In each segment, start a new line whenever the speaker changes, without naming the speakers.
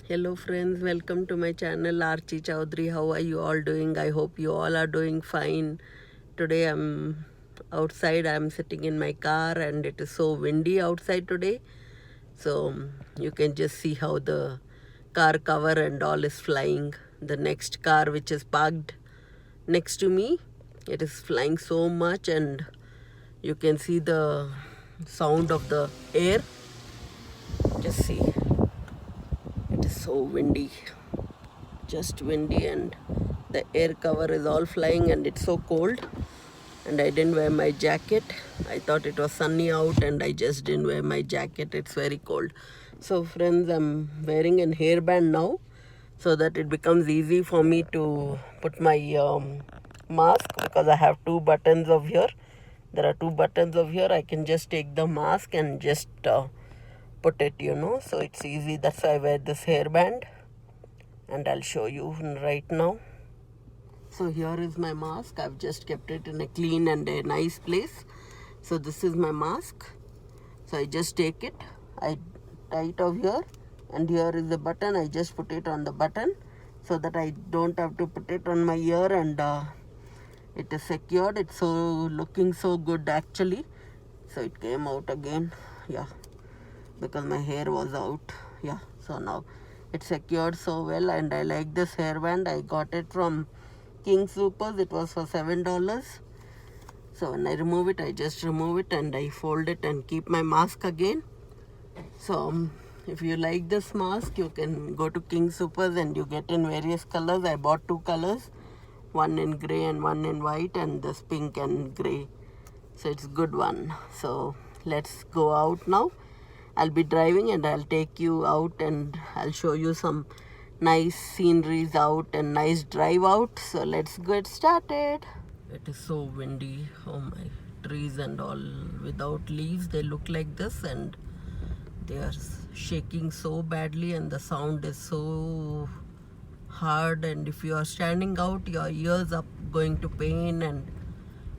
Hello friends, welcome to my channel Archie Chaudhary. How are you all doing? I hope you all are doing fine. Today I'm outside. I'm sitting in my car and it is so windy outside today. So you can just see how the car cover and all is flying. The next car which is parked next to me, it is flying so much and you can see the sound of the air. Just see, it is so windy. Just windy and the air cover is all flying and it's so cold, and I didn't wear my jacket. I thought it was sunny out and I just didn't wear my jacket. It's very cold. So friends, I'm wearing an hairband now so that it becomes easy for me to put my mask, because I have two buttons over here. There are two buttons over here. I can just take the mask and just put it, so it's easy. That's why I wear this hairband and I'll show you right now. So here is my mask. I've just kept it in a clean and a nice place. So this is my mask. So I just take it, I tie it over here, and here is the button. I just put it on the button so that I don't have to put it on my ear, and it is secured. It's so looking so good actually. So it came out again, yeah, because my hair was out. Yeah, so now it's secured so well, and I like this hairband. I got it from King Soopers. It was for $7. So when I remove it, I just remove it and I fold it and keep my mask again. So if you like this mask, you can go to King Soopers and you get in various colors. I bought two colors, one in grey and one in white, and this pink and grey. So it's a good one. So let's go out now. I'll be driving and I'll take you out and I'll show you some nice sceneries out and nice drive out. So let's get started. It is so windy. Oh my, trees and all without leaves, they look like this, and they are shaking so badly and the sound is so hard, and if you are standing out, your ears are going to pain, and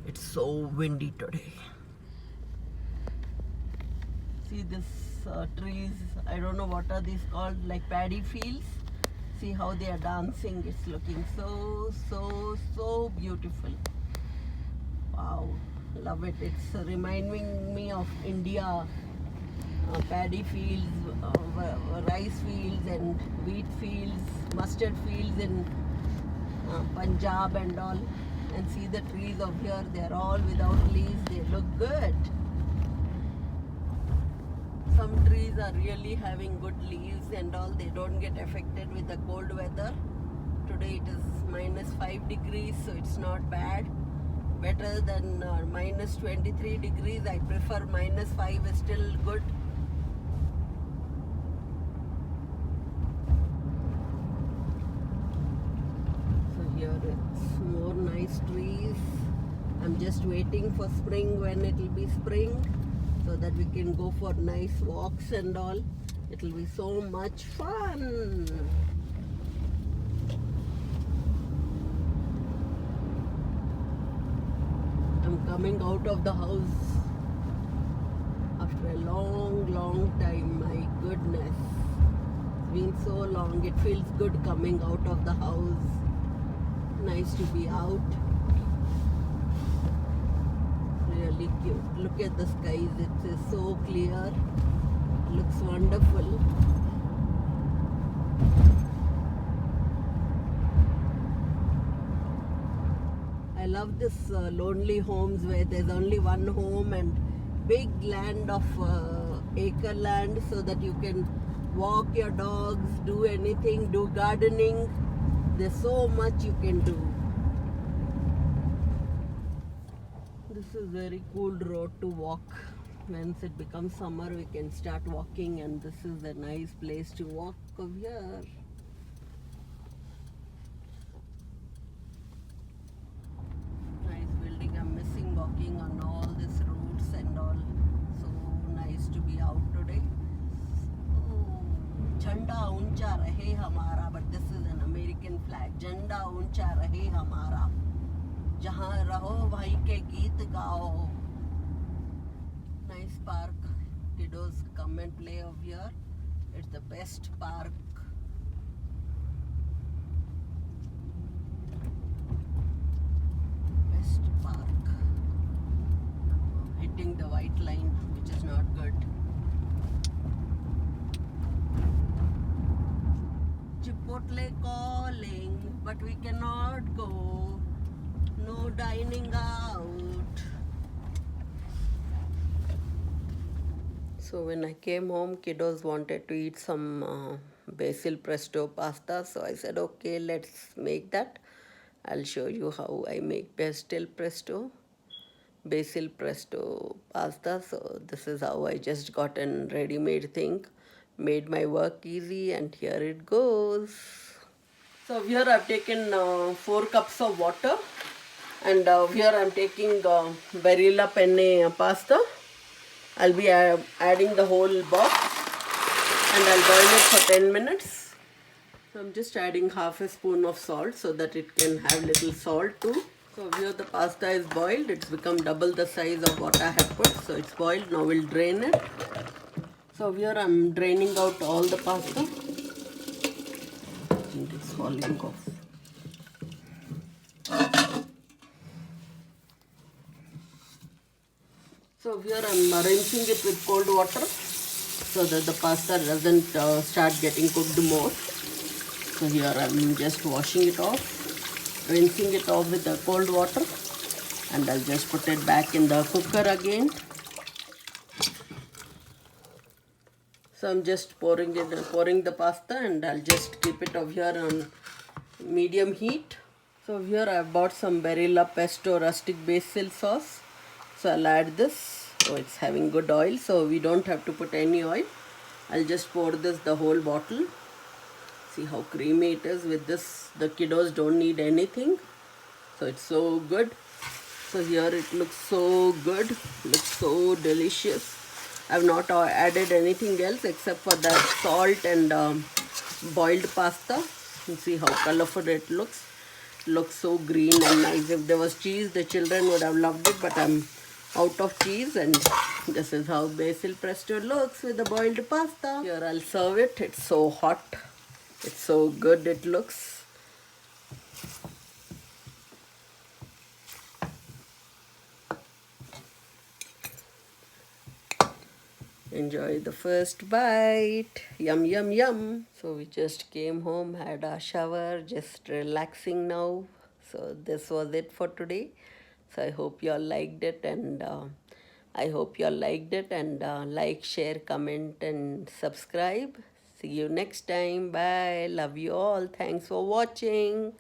it's so windy today. See this trees, I don't know what are these called, like paddy fields. See how they are dancing. It's looking so beautiful. Wow, love it. It's reminding me of India. Paddy fields, rice fields and wheat fields, mustard fields in Punjab and all. And see the trees of here, they're all without leaves. They look good. Some trees are really having good leaves and all. They don't get affected with the cold weather. Today it is -5 degrees, so it's not bad. Better than -23 degrees. I prefer -5 is still good. So here it's more nice trees. I'm just waiting for spring, when it will be spring, so that we can go for nice walks and all. It will be so much fun. I'm coming out of the house after a long time. My goodness, it's been so long. It feels good coming out of the house. Nice to be out. Really cute. Look at the skies. It is so clear. It looks wonderful. I love this lonely homes where there's only one home and big land of acre land, so that you can walk your dogs, do anything, do gardening. There's so much you can do. This is very cool road to walk. Once it becomes summer, we can start walking, and this is a nice place to walk over here. Nice building. I'm missing walking on all these roads and all. So nice to be out today. Oh, Jhanda uncha rahe hamara, but this is an American flag. Jhanda uncha rahe hamara. Jahan raho bhai ke geet gao. Nice park. Kiddos come and play over here. It's the best park Chipotle calling, but we cannot go. No dining out. So when I came home, kiddos wanted to eat some basil pesto pasta. So I said, okay, let's make that. I'll show you how I make basil pesto pasta. So this is how I just got a ready-made thing. Made my work easy, and here it goes. So here I've taken 4 cups of water, and here I'm taking Barilla penne pasta. I'll be adding the whole box, and I'll boil it for 10 minutes. So I'm just adding half a spoon of salt so that it can have little salt too. So here the pasta is boiled. It's become double the size of what I have put. So it's boiled. Now we'll drain it. So here I'm draining out all the pasta. And it's falling off. So here I'm rinsing it with cold water so that the pasta doesn't start getting cooked more. So here I'm just washing it off, rinsing it off with the cold water, and I'll just put it back in the cooker again. So I'm just pouring the pasta, and I'll just keep it over here on medium heat. So here I've bought some Barilla pesto rustic basil sauce. So I'll add this. So it's having good oil, so we don't have to put any oil. I'll just pour the whole bottle. See how creamy it is with this. The kiddos don't need anything. So it's so good. So here it looks so good. Looks so delicious. I've not added anything else except for that salt and boiled pasta. You see how colorful it looks. Looks so green and nice. If there was cheese, the children would have loved it, but I'm out of cheese, and this is how basil pesto looks with the boiled pasta. Here I'll serve it. It's so hot. It's so good it looks. Enjoy the first bite. Yum, yum, yum. So we just came home, had a shower, just relaxing now. So this was it for today. So I hope you all liked it, and like, share, comment, and subscribe. See you next time. Bye. Love you all. Thanks for watching.